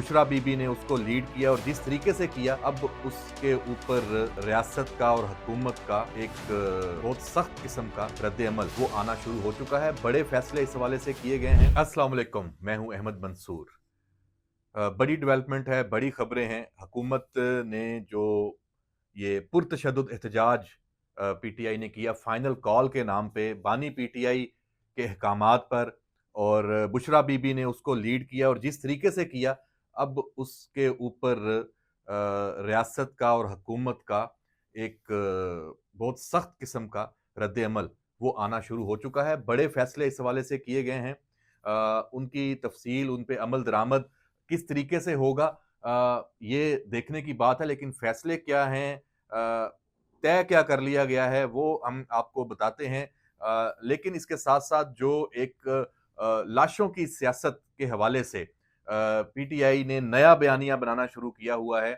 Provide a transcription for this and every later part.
बुशरा बीबी ने उसको लीड किया और जिस तरीके से किया, अब उसके ऊपर रियासत का और हुकूमत का एक बहुत सख्त किस्म का रद्द-ए-अमल वो आना शुरू हो चुका है। बड़े फैसले इस हवाले से किए गए हैं। अस्सलाम वालेकुम, मैं हूं अहमद मंसूर। बड़ी डेवलपमेंट है, बड़ी खबरें हैं। हुकूमत ने जो ये पुरतशद्दुद एहतजाज पीटीआई ने किया फाइनल कॉल के नाम पे, बानी पीटीआई के अहकामात पर, और बुशरा बीबी ने उसको लीड किया और जिस तरीके से किया, अब उसके ऊपर रियासत का और हुकूमत का एक बहुत सख्त किस्म का रद्द-ए-अमल वो आना शुरू हो चुका है। बड़े फैसले इस हवाले से किए गए हैं। उनकी तफसील, उन पे अमल दरामद किस तरीके से होगा, ये देखने की बात है, लेकिन फैसले क्या हैं, तय क्या कर लिया गया है, वो हम आपको बताते हैं। लेकिन इसके साथ-साथ जो एक लाशों की सियासत के हवाले से पीटीआई ने नया बयानिया बनाना शुरू किया हुआ है,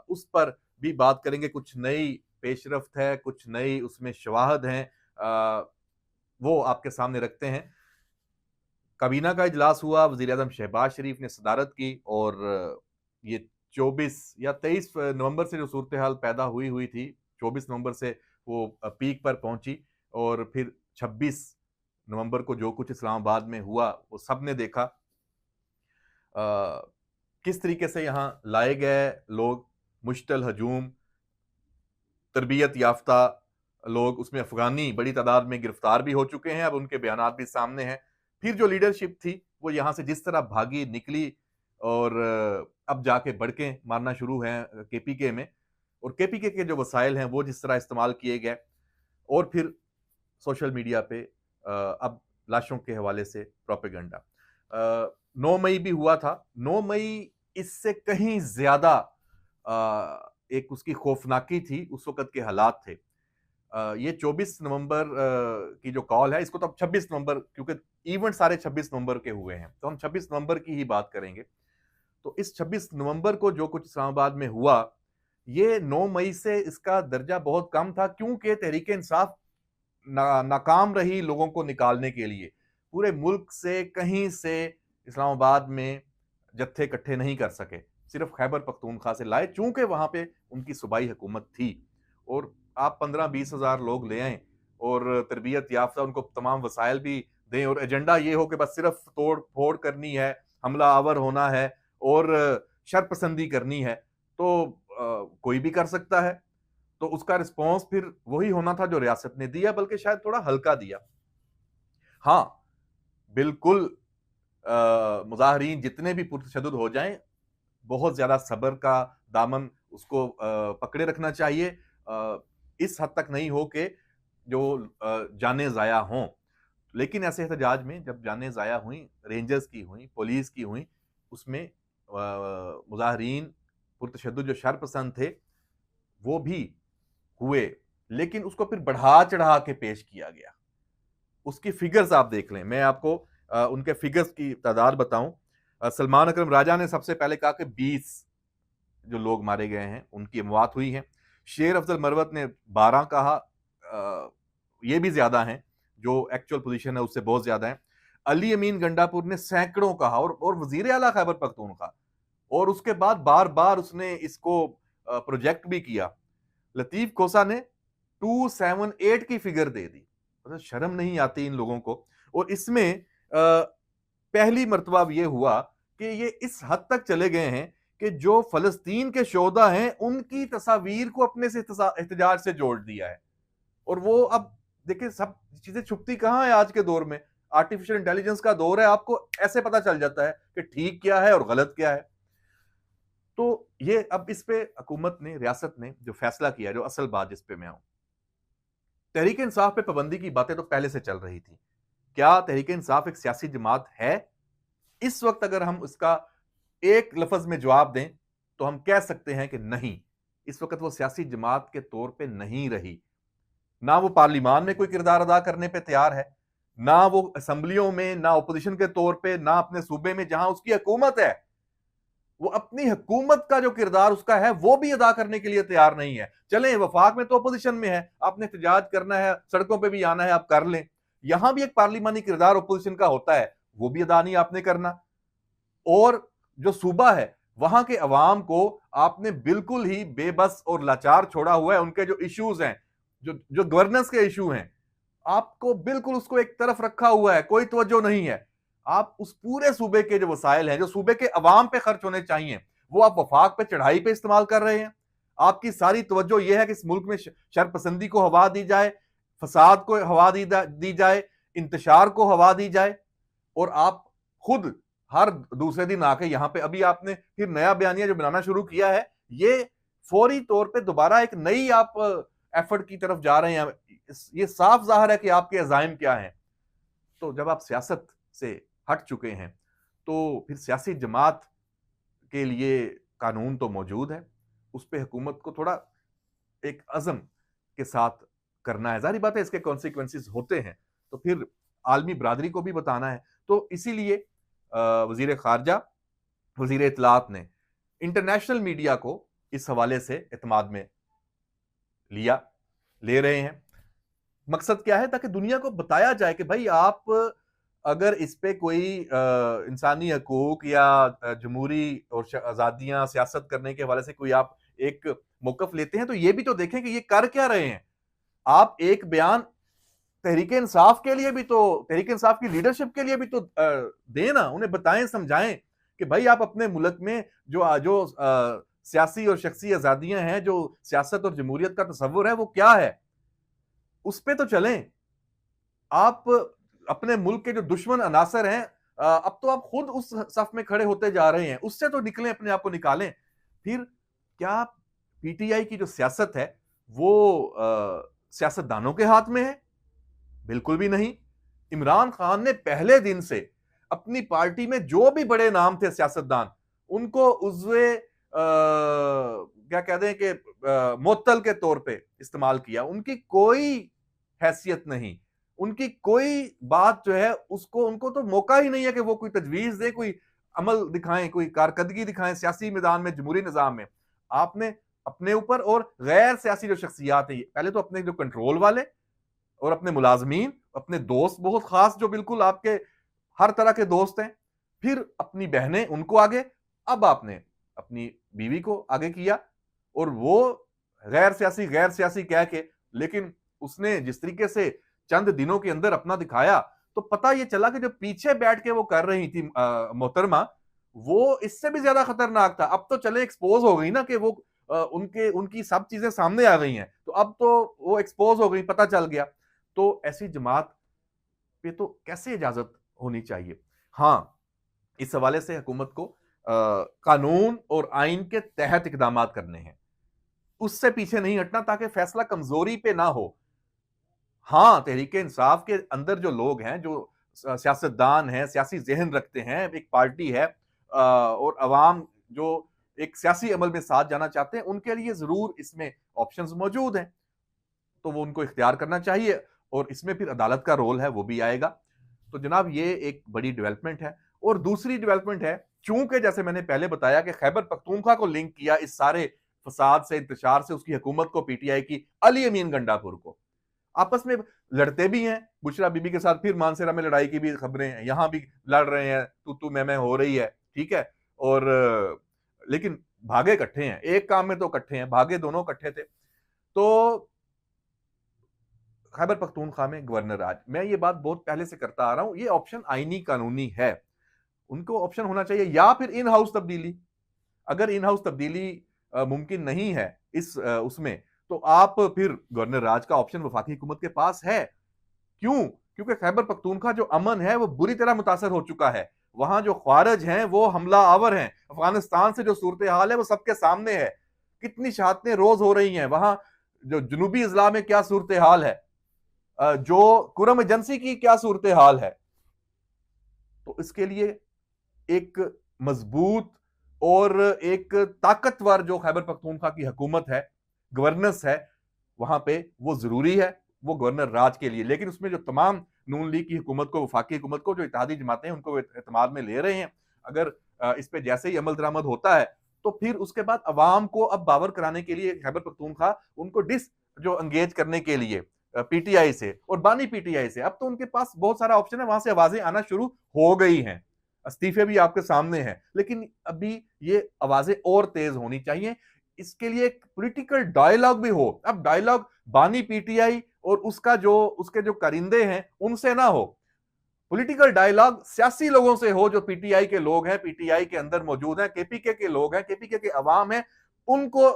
उस पर भी बात करेंगे। कुछ नई पेशरफ्त है, कुछ नई उसमें शवाहद हैं, वो आपके सामने रखते हैं। काबीना का इजलास हुआ, वज़ीर-ए-आज़म शहबाज शरीफ ने सदारत की और ये 24 या 23 नवंबर से जो सूरत हाल पैदा हुई हुई थी, 24 नवंबर से वो पीक पर पहुंची और फिर 26 नवंबर को जो कुछ इस्लामाबाद में हुआ वो सबने देखा। किस तरीके से यहाँ लाए गए लोग, मुश्तल हजूम, तरबियत याफ्ता लोग, उसमें अफगानी बड़ी तादाद में गिरफ्तार भी हो चुके हैं, अब उनके बयानात भी सामने हैं। फिर जो लीडरशिप थी वो यहाँ से जिस तरह भागी निकली और अब जाके बड़के मारना शुरू हैं केपीके में, और केपीके के जो वसाइल हैं वो जिस तरह इस्तेमाल किए गए, और फिर सोशल मीडिया पे अब लाशों के हवाले से प्रोपेगेंडा। 9 मई भी हुआ था। 9 मई इससे कहीं ज्यादा एक उसकी खौफनाकी थी, उस वक्त के हालात थे। ये 24 नवंबर की जो कॉल है, इसको तो अब 26 नवंबर, क्योंकि इवेंट सारे 26 नवंबर के हुए हैं, तो हम 26 नवंबर की ही बात करेंगे। तो इस 26 नवंबर को जो कुछ इस्लामाबाद में हुआ, ये 9 मई से इसका दर्जा बहुत कम था, क्योंकि तहरीक इंसाफ नाकाम रही लोगों को निकालने के लिए। पूरे मुल्क से कहीं से इस्लामाबाद में जत्थे इकट्ठे नहीं कर सके, सिर्फ खैबर पख्तूनख्वा से लाए, चूंकि वहां पे उनकी सूबाई हुकूमत थी। और आप 15-20 हजार लोग ले आए और तरबियत याफ्ता उनको तमाम वसाइल भी दें, और एजेंडा ये हो कि बस सिर्फ तोड़ फोड़ करनी है, हमला आवर होना है और शरपसंदी करनी है, तो कोई भी कर सकता है। तो उसका रिस्पॉन्स फिर वही होना था जो रियासत ने दिया, बल्कि शायद थोड़ा हल्का दिया। हाँ, बिल्कुल, मुजाहरीन जितने भी पुरतशद्दुद हो जाएं, बहुत ज्यादा सब्र का दामन उसको पकड़े रखना चाहिए। इस हद तक नहीं हो कि जो जानें ज़ाया हों, लेकिन ऐसे एहतजाज में जब जानें ज़ाया हुई, रेंजर्स की हुई, पुलिस की हुई, उसमें मुजाहरीन पुरतशद्दुद जो शरपसंद थे वो भी हुए, लेकिन उसको फिर बढ़ा चढ़ा के पेश किया गया। उसकी फिगर्स आप देख लें, मैं आपको उनके फिगर्स की तादाद बताऊं। सलमान अकरम राजा ने सबसे पहले कहा कि 20 जो लोग मारे गए हैं उनकी मौत हुई है। शेर अफजल मरवत ने 12 कहा, ये भी ज्यादा हैं, जो एक्चुअल पोजीशन है उससे बहुत ज्यादा है। अली अमीन गंडापुर ने सैकड़ों कहा, और वजीर आला खैबर पख्तूनख्वा, और उसके बाद बार बार उसने इसको प्रोजेक्ट भी किया। लतीफ कोसा ने 278 की फिगर दे दी। मतलब शर्म नहीं आती इन लोगों को। और इसमें पहली मर्तबा ये हुआ कि ये इस हद तक चले गए हैं कि जो फलस्तीन के शोधा हैं उनकी तस्वीर को अपने से एहतजाज से जोड़ दिया है। और वो अब देखिए, सब चीजें छुपती कहां है आज के दौर में। आर्टिफिशियल इंटेलिजेंस का दौर है, आपको ऐसे पता चल जाता है कि ठीक क्या है और गलत क्या है। तो ये अब इस पे हुकूमत ने, रियासत ने जो फैसला किया, जो असल बात जिस पे मैं आऊं, तहरीक इंसाफ पे पाबंदी की बातें तो पहले से चल रही थी। क्या तहरीक इंसाफ एक सियासी जमात है? इस वक्त अगर हम उसका एक लफ्ज में जवाब दें तो हम कह सकते हैं कि नहीं, इस वक्त वो सियासी जमात के तौर पे नहीं रही। ना वो पार्लियामान में कोई किरदार अदा करने पे तैयार है, ना वो असेंबलियों में, ना अपोजिशन के तौर पे, ना अपने सूबे में जहां उसकी हुकूमत है, वो अपनी हुकूमत का जो किरदार उसका है वो भी अदा करने के लिए तैयार नहीं है। चलें, वफाक में तो अपोजिशन में है, आपने एहतजाज करना है, सड़कों पे भी आना है, आप कर लें। यहां भी एक पार्लियामानी किरदार अपोजिशन का होता है, वो भी अदा नहीं आपने करना। और जो सूबा है वहां के अवाम को आपने बिल्कुल ही बेबस और लाचार छोड़ा हुआ है। उनके जो इश्यूज हैं, जो जो गवर्नेंस के इशू हैं, आपको बिल्कुल उसको एक तरफ रखा हुआ है, कोई तवज्जो नहीं है। आप उस पूरे सूबे के जो वसाइल हैं, जो सूबे के अवाम पे खर्च होने चाहिए, वो आप वफाक पे चढ़ाई पे इस्तेमाल कर रहे हैं। आपकी सारी तवज्जो ये है कि इस मुल्क में शरपसंदी को हवा दी जाए, फसाद को हवा दी जाए, इंतशार को हवा दी जाए, और आप खुद हर दूसरे दिन आके यहां पे अभी आपने फिर नया बयानिया जो बनाना शुरू किया है, ये फौरी तौर पे दोबारा एक नई आप एफर्ट की तरफ जा रहे हैं। ये साफ जाहिर है कि आपके अजाइम क्या हैं। तो जब आप सियासत से हट चुके हैं तो फिर सियासी जमात के लिए कानून तो मौजूद है, उस पर हुकूमत को थोड़ा एक अज़म के साथ करना है। जाहिर बात है इसके कॉन्सिक्वेंसेस होते हैं, तो फिर आलमी बरादरी को भी बताना है। तो इसीलिए वजीर खारजा, वजीर इत्तलात ने इंटरनेशनल मीडिया को इस हवाले से एतमाद में ले रहे हैं। मकसद क्या है? ताकि दुनिया को बताया जाए कि भाई आप अगर इस पे कोई इंसानी हकूक या जमहूरी और आज़ादियां सियासत करने के हवाले से कोई आप एक मौकफ लेते हैं, तो ये भी तो देखें कि ये कर क्या रहे हैं। आप एक बयान तहरीक इंसाफ के लिए भी तो, तहरीक इंसाफ की लीडरशिप के लिए भी तो दें ना, उन्हें बताएं, समझाएं कि भाई आप अपने मुल्क में जो जो सियासी और शख्सी आज़ादियां हैं, जो सियासत और जमहूरियत का तस्वुर है, वो क्या है, उस पे तो चलें। आप अपने मुल्क के जो दुश्मन अनासर हैं, अब तो आप खुद उस सफ में खड़े होते जा रहे हैं, उससे तो निकलें, अपने आप को निकालें। फिर क्या पीटीआई की जो सियासत है वो सियासतदानों के हाथ में है? बिल्कुल भी नहीं। इमरान खान ने पहले दिन से अपनी पार्टी में जो भी बड़े नाम थे सियासतदान, उनको उज़्वे क्या कहते हैं कि मुअत्तल के तौर पे इस्तेमाल किया। उनकी कोई हैसियत नहीं, उनकी कोई बात जो है उसको, उनको तो मौका ही नहीं है कि वो कोई तजवीज दें, कोई अमल दिखाएं, कोई कारकर्दगी दिखाएं सियासी मैदान में, जमहूरी निजाम में। आपने अपने ऊपर और गैर सियासी जो शख्सियात है, पहले तो अपने जो कंट्रोल वाले और अपने मुलाजमीन, अपने दोस्त बहुत खास जो बिल्कुल आपके हर तरह के दोस्त हैं, फिर अपनी बहनें, उनको आगे, अब आपने अपनी बीवी को आगे किया, और वो गैर सियासी कह के, लेकिन उसने जिस तरीके से चंद दिनों के अंदर अपना दिखाया, तो पता ये चला कि जो पीछे बैठ के वो कर रही थी मोहतरमा, वो इससे भी ज्यादा खतरनाक था। अब तो चले एक्सपोज हो गई ना कि वो उनकी सब चीजें सामने आ गई हैं, तो अब तो वो एक्सपोज हो गई, पता चल गया। तो ऐसी जमात पे तो कैसे इजाजत होनी चाहिए? हाँ, इस हवाले से हुकूमत को कानून और आइन के तहत इकदाम करने हैं, उससे पीछे नहीं हटना, ताकि फैसला कमजोरी पे ना हो। हाँ, तहरीक इंसाफ के अंदर जो लोग हैं, जो सियासतदान हैं, सियासी ज़हन रखते हैं, एक पार्टी है और अवाम जो एक सियासी अमल में साथ जाना चाहते हैं, उनके लिए ज़रूर इसमें ऑप्शंस मौजूद हैं, तो वो उनको इख्तियार करना चाहिए, और इसमें फिर अदालत का रोल है, वो भी आएगा। तो जनाब, ये एक बड़ी डेवलपमेंट है। और दूसरी डेवलपमेंट है, चूंकि जैसे मैंने पहले बताया कि खैबर पख्तूनख्वा को लिंक किया इस सारे फसाद से, इंतशार से, उसकी हुकूमत को, पीटीआई की, अली अमीन गंडापुर को, आपस में लड़ते भी हैं। बुशरा बीबी के साथ फिर मानसेरा में लड़ाई की भी खबरें हैं, यहां भी लड़ रहे हैं, तू मैं हो रही है, ठीक है। और लेकिन भागे इकट्ठे हैं, एक काम में तो इकट्ठे हैं, भागे दोनों इकट्ठे थे। तो खैबर पख्तूनख्वा में गवर्नर, आज मैं ये बात बहुत पहले से करता आ रहा हूं, ये ऑप्शन आईनी कानूनी है, उनको ऑप्शन होना चाहिए, या फिर इन हाउस तब्दीली। अगर इन हाउस तब्दीली मुमकिन नहीं है इस उसमें, तो आप फिर गवर्नर राज का ऑप्शन वफाकी हुकूमत के पास है। क्यों? क्योंकि खैबर पख्तूनख्वा जो अमन है वो बुरी तरह मुतासर हो चुका है। वहां जो ख्वारिज हैं वो हमला आवर हैं। अफगानिस्तान से जो सूरत हाल है वो सबके सामने है, कितनी शहादतें रोज हो रही हैं। वहां जो जनूबी इजला में क्या सूरत हाल है, जो कुरम एजेंसी की क्या सूरत हाल है। तो इसके लिए एक मजबूत और एक ताकतवर जो खैबर पख्तूनख्वा की हुकूमत है, गवर्नेंस है वहां पे, वो जरूरी है, वो गवर्नर राज के लिए। लेकिन उसमें जो तमाम नून लीग की हुकूमत को, वफाकी हुकूमत को, जो इत्तेहादी जमातें हैं, उनको एतमाद में ले रहे हैं, अगर इस पे जैसे ही अमल दरामद होता है, तो फिर उसके बाद अवाम को अब बावर कराने के लिए खैबर पख्तूनख्वा उनको जो एंगेज करने के लिए पीटीआई से और बानी पीटीआई से, अब तो उनके पास बहुत सारा ऑप्शन है, वहां से आवाजें आना शुरू हो गई हैं। इस्तीफे भी आपके सामने हैं, लेकिन अभी ये आवाजें और तेज होनी चाहिए। इसके लिए एक पॉलिटिकल डायलॉग भी हो। अब डायलॉग बानी पीटीआई और उसके जो करिंदे हैं उनसे ना हो, पॉलिटिकल डायलॉग सियासी लोगों से हो, जो पीटीआई के लोग हैं, पीटीआई के अंदर मौजूद हैं, केपीके के लोग हैं, केपीके के अवाम हैं, उनको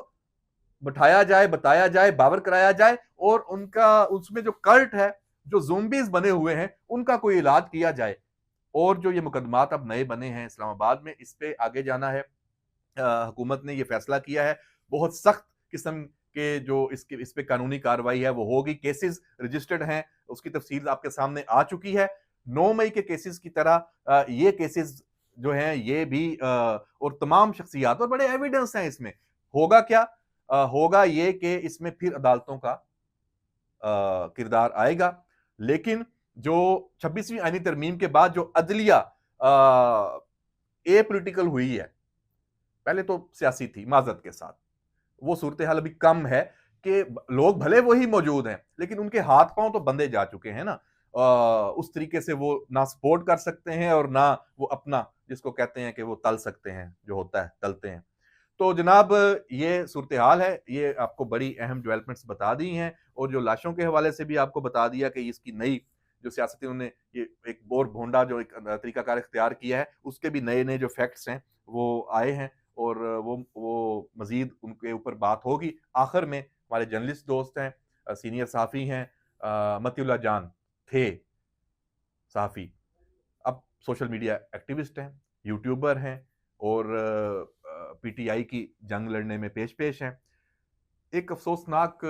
बिठाया जाए, बताया जाए, बावर कराया जाए और उनका उसमें जो कल्ट है, जो ज़ोंबीज़ बने हुए हैं, उनका कोई इलाज किया जाए। और जो ये मुकदमात अब नए बने हैं इस्लामाबाद में, इस पे आगे जाना है। हुकूमत ने ये फैसला किया है, बहुत सख्त किस्म के जो इस पे कानूनी कार्रवाई है वो होगी। केसेस रजिस्टर्ड हैं, उसकी तफसील आपके सामने आ चुकी है। 9 मई के केसेस की तरह ये केसेस जो हैं ये भी और तमाम शख्सियात और बड़े एविडेंस हैं इसमें। होगा क्या? होगा ये कि इसमें फिर अदालतों का किरदार आएगा। लेकिन जो 26वीं आईनी तरमीम के बाद जो अदलिया एपॉलिटिकल हुई है, पहले तो सियासी थी माजरत के साथ, वो सूरत हाल अभी कम है कि लोग भले वही मौजूद हैं, लेकिन उनके हाथ पांव तो बंधे जा चुके हैं ना। उस तरीके से वो ना सपोर्ट कर सकते हैं और ना वो अपना, जिसको कहते हैं कि वो तल सकते हैं, जो होता है तलते हैं। तो जनाब, ये सूरत हाल है, ये आपको बड़ी अहम डेवलपमेंट्स बता दी हैं और जो लाशों के हवाले से भी आपको बता दिया कि इसकी नई जो सियासती उन्होंने ये एक बोर भोंडा जो एक तरीकाकार इख्तियार किया है, उसके भी नए नए जो फैक्ट्स हैं वो आए हैं और वो मजीद उनके ऊपर बात होगी। आखिर में हमारे जर्नलिस्ट दोस्त हैं, सीनियर सहाफ़ी हैं, मतीउल्लाह जान थे सहाफ़ी, अब सोशल मीडिया एक्टिविस्ट हैं, यूट्यूबर हैं और पीटीआई की जंग लड़ने में पेश-पेश हैं। एक अफ़सोसनाक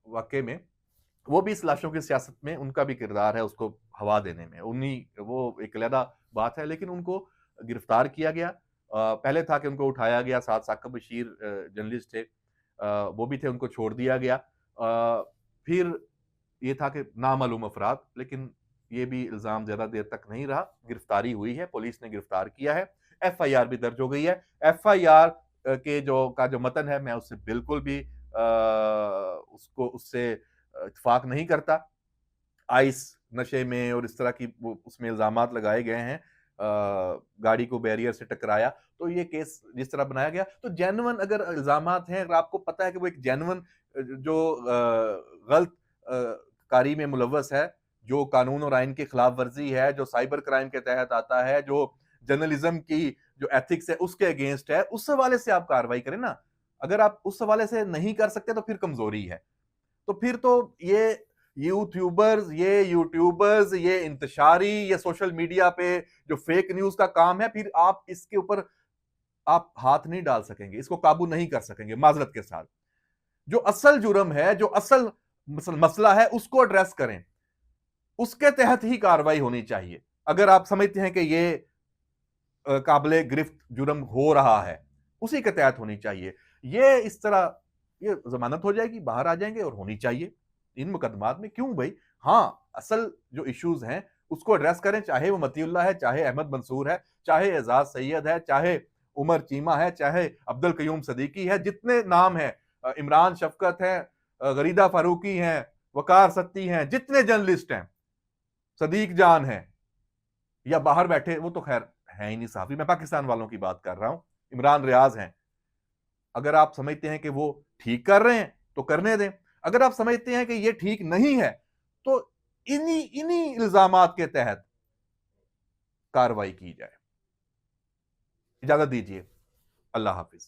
वाक़ये में वो भी इस लाशों की सियासत में उनका भी किरदार है उसको हवा देने में। वो एक अलहदा बात है, लेकिन उनको गिरफ्तार किया गया। पहले था कि उनको उठाया गया, साथ साकिब बशीर जर्नलिस्ट थे, वो भी थे, उनको छोड़ दिया गया। फिर ये था कि नामालूम अफराद, लेकिन ये भी इल्ज़ाम ज़्यादा देर तक नहीं रहा, गिरफ्तारी हुई है, पुलिस ने गिरफ्तार किया है, एफआईआर भी दर्ज हो गई है। एफआईआर के जो मतन है, मैं उससे बिल्कुल भी उससे इत्तेफाक नहीं करता। आइस नशे में और इस तरह की वो उसमें इल्ज़ामात लगाए गए हैं, गाड़ी को बैरियर से टकराया, तो ये केस जिस तरह बनाया गया, तो जेन्युइन अगर इल्ज़ामात हैं, अगर आपको पता है कि वो एक जेन्युइन जो गलत कारी में मुलव्वस है, जो कानून और आइन की खिलाफ वर्जी है, जो साइबर क्राइम के तहत आता है, जो जर्नलिज्म की जो एथिक्स है उसके अगेंस्ट है, उस हवाले से आप कार्रवाई करें ना। अगर आप उस हवाले से नहीं कर सकते तो फिर कमजोरी है। तो फिर तो ये यूट्यूबर्स, ये इंतशारी, ये सोशल मीडिया पे जो फेक न्यूज का काम है, फिर आप इसके ऊपर आप हाथ नहीं डाल सकेंगे, इसको काबू नहीं कर सकेंगे माजरत के साथ। जो असल जुर्म है, जो असल मसला है, उसको एड्रेस करें, उसके तहत ही कार्रवाई होनी चाहिए। अगर आप समझते हैं कि ये काबिले गिरफ्त जुर्म हो रहा है, उसी के तहत होनी चाहिए। ये इस तरह ये जमानत हो जाएगी, बाहर आ जाएंगे और होनी चाहिए इन मुकदमात में। क्यों भाई? हाँ, असल जो इश्यूज हैं उसको एड्रेस करें, चाहे वो मतीउल्लाह है, चाहे अहमद मंसूर है, चाहे एजाज सैयद है, चाहे उमर चीमा है, चाहे अब्दुल कयूम सदीकी है, जितने नाम हैं, इमरान शफकत है, गरीदा फारूकी हैं, वकार सत्ती हैं, जितने जर्नलिस्ट हैं, सदीक जान है या बाहर बैठे, वो तो खैर है ही नहीं साहबी, मैं पाकिस्तान वालों की बात कर रहा हूं, इमरान रियाज हैं। अगर आप समझते हैं कि वो ठीक कर रहे हैं तो करने दें। अगर आप समझते हैं कि ये ठीक नहीं है तो इन्हीं इन्हीं इल्जामात के तहत कार्रवाई की जाए। इजाजत दीजिए। अल्लाह हाफिज।